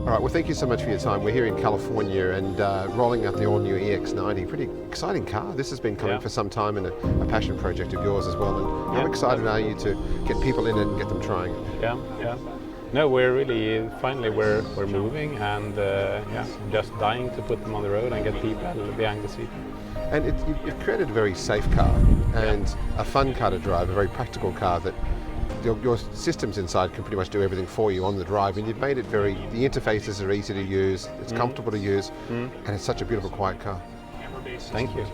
All right, well, thank you so much for your time. We're here in California and rolling out the all-new EX90. Pretty exciting car. This has been coming for some time and a passion project of yours as well. And how excited are you to get people in it and get them trying it? Yeah. No, we're really, finally we're moving and just dying to put them on the road and get people behind the seat. And you've created a very safe car and a fun car to drive, a very practical car that your systems inside can pretty much do everything for you on the drive, and you've made it the interfaces are easy to use, it's comfortable to use, and it's such a beautiful, quiet car. Thank you.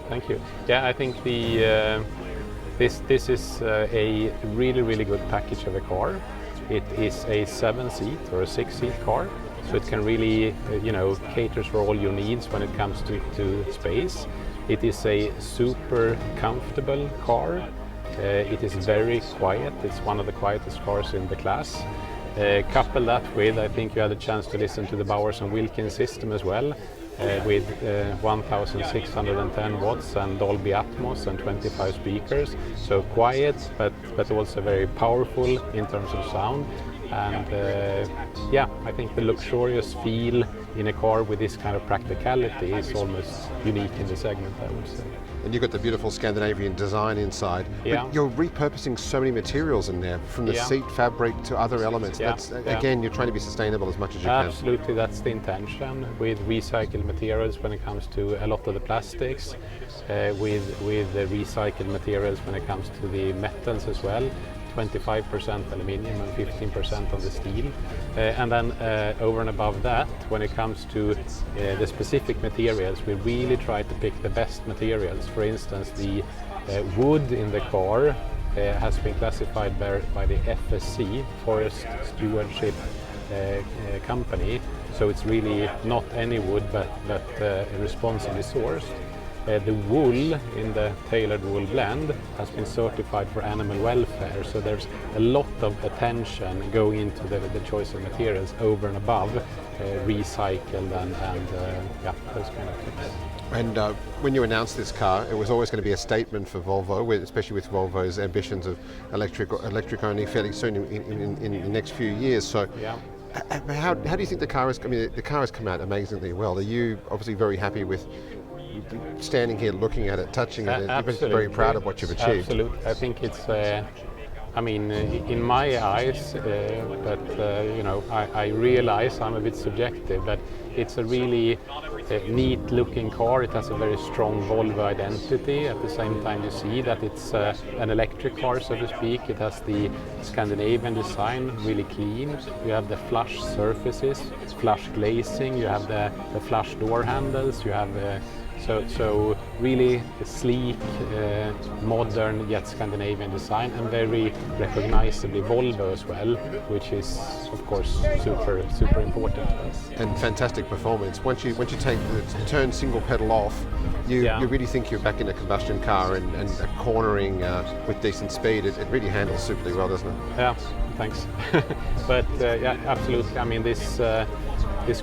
Yeah, I think this is a really good package of a car. It is a 7-seat or a 6-seat car, so it can really caters for all your needs when it comes to space. It is a super comfortable car. It is very quiet. It's one of the quietest cars in the class. Couple that with, I think you had a chance to listen to the Bowers & Wilkins system as well, with 1,610 watts and Dolby Atmos and 25 speakers. So quiet, but also very powerful in terms of sound. And I think the luxurious feel in a car with this kind of practicality is almost unique in the segment, I would say. And you've got the beautiful Scandinavian design inside. Yeah. But you're repurposing so many materials in there, from the seat fabric to other elements. Again, you're trying to be sustainable as much as you can. Absolutely, that's the intention, with recycled materials when it comes to a lot of the plastics, with the recycled materials when it comes to the metals as well. 25% aluminium and 15% on the steel. And then over and above that, when it comes to the specific materials, we really try to pick the best materials. For instance, the wood in the car has been classified by the FSC, Forest Stewardship Company. So it's really not any wood, but responsibly sourced. The wool in the tailored wool blend has been certified for animal welfare, so there's a lot of attention going into the choice of materials over and above recycled and those kind of things. And when you announced this car, it was always going to be a statement for Volvo, especially with Volvo's ambitions of electric only fairly soon in the next few years. So. Yeah. How do you think the car the car has come out amazingly well? Are you obviously very happy with standing here looking at it, touching it? You're very proud of what you've achieved. Absolutely. I think it's, in my eyes, I realize I'm a bit subjective, but it's a really neat looking car. It has a very strong Volvo identity. At the same time, you see that it's an electric car, so to speak. It has the Scandinavian design, really clean. You have the flush surfaces, flush glazing, you have the flush door handles, you have so really sleek, modern yet Scandinavian design, and very recognizably Volvo as well, which is of course super important to us. And fantastic performance. Once you take the turn single pedal off, you really think you're back in a combustion car and cornering with decent speed. It really handles superly well, doesn't it? Yeah, thanks. But absolutely. I mean, this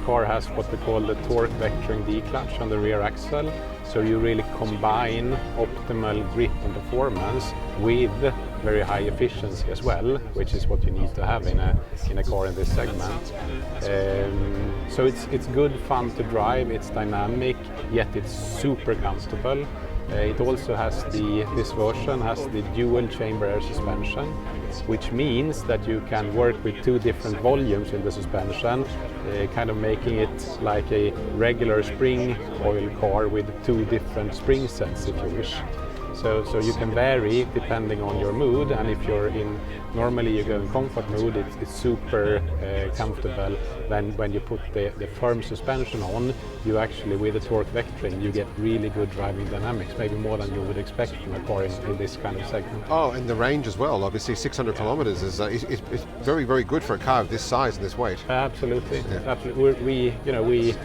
car has what we call the torque vectoring D-clutch on the rear axle, so you really combine optimal grip and performance with very high efficiency as well, which is what you need to have in a car in this segment. So it's good fun to drive, it's dynamic, yet it's super comfortable. It also has this version has the dual chamber air suspension, which means that you can work with 2 different volumes in the suspension, kind of making it like a regular spring coil car with 2 different spring sets, if you wish. So you can vary depending on your mood, and if you're normally you go in comfort mood, it's super comfortable. Then when you put the firm suspension on, you actually, with the torque vectoring, you get really good driving dynamics, maybe more than you would expect from a car in this kind of segment. Oh, and the range as well. Obviously 600 kilometers is very, very good for a car of this size and this weight. Absolutely. Absolutely. We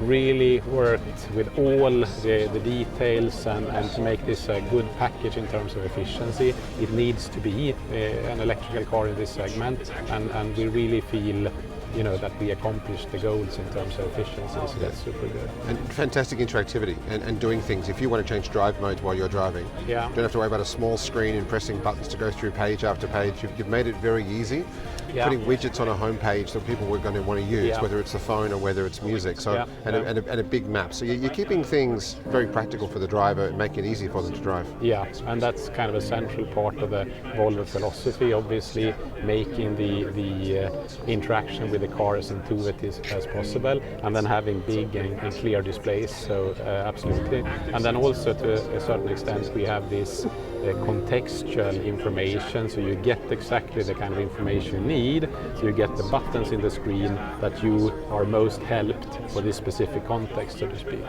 really worked with all the details and to make this a good package in terms of efficiency. It needs to be an electrical car in this segment, and we really feel that we accomplished the goals in terms of efficiency, so that's super good. And fantastic interactivity and doing things. If you want to change drive modes while you're driving, you don't have to worry about a small screen and pressing buttons to go through page after page. You've made it very easy. putting widgets on a homepage that people were going to want to use, whether it's the phone or whether it's music. So and a big map. So you're keeping things very practical for the driver and making it easy for them to drive. Yeah, and that's kind of a central part of the Volvo philosophy. Obviously, making the interaction with the car as intuitive as possible, and then having big and clear displays. So absolutely, and then also to a certain extent we have this contextual information, so you get exactly the kind of information you need. So you get the buttons in the screen that you are most helped for this specific context, so to speak.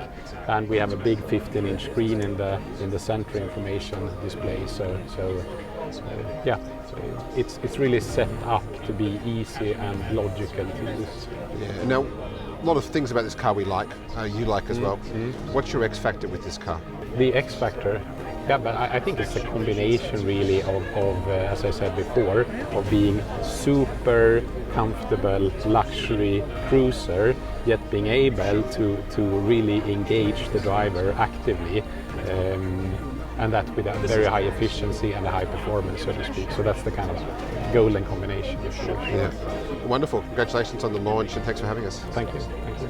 And we have a big 15-inch screen in the center information display. So it's really set up to be easy and logical to use. Yeah. Now, a lot of things about this car we like, you like as well. What's your X factor with this car? The X factor. Yeah, but I think it's a combination really of as I said before, of being super comfortable luxury cruiser, yet being able to really engage the driver actively, and that with a very high efficiency and a high performance, so to speak. So that's the kind of golden combination. Yeah, wonderful. Congratulations on the launch, and thanks for having us. Thank you. Thank you.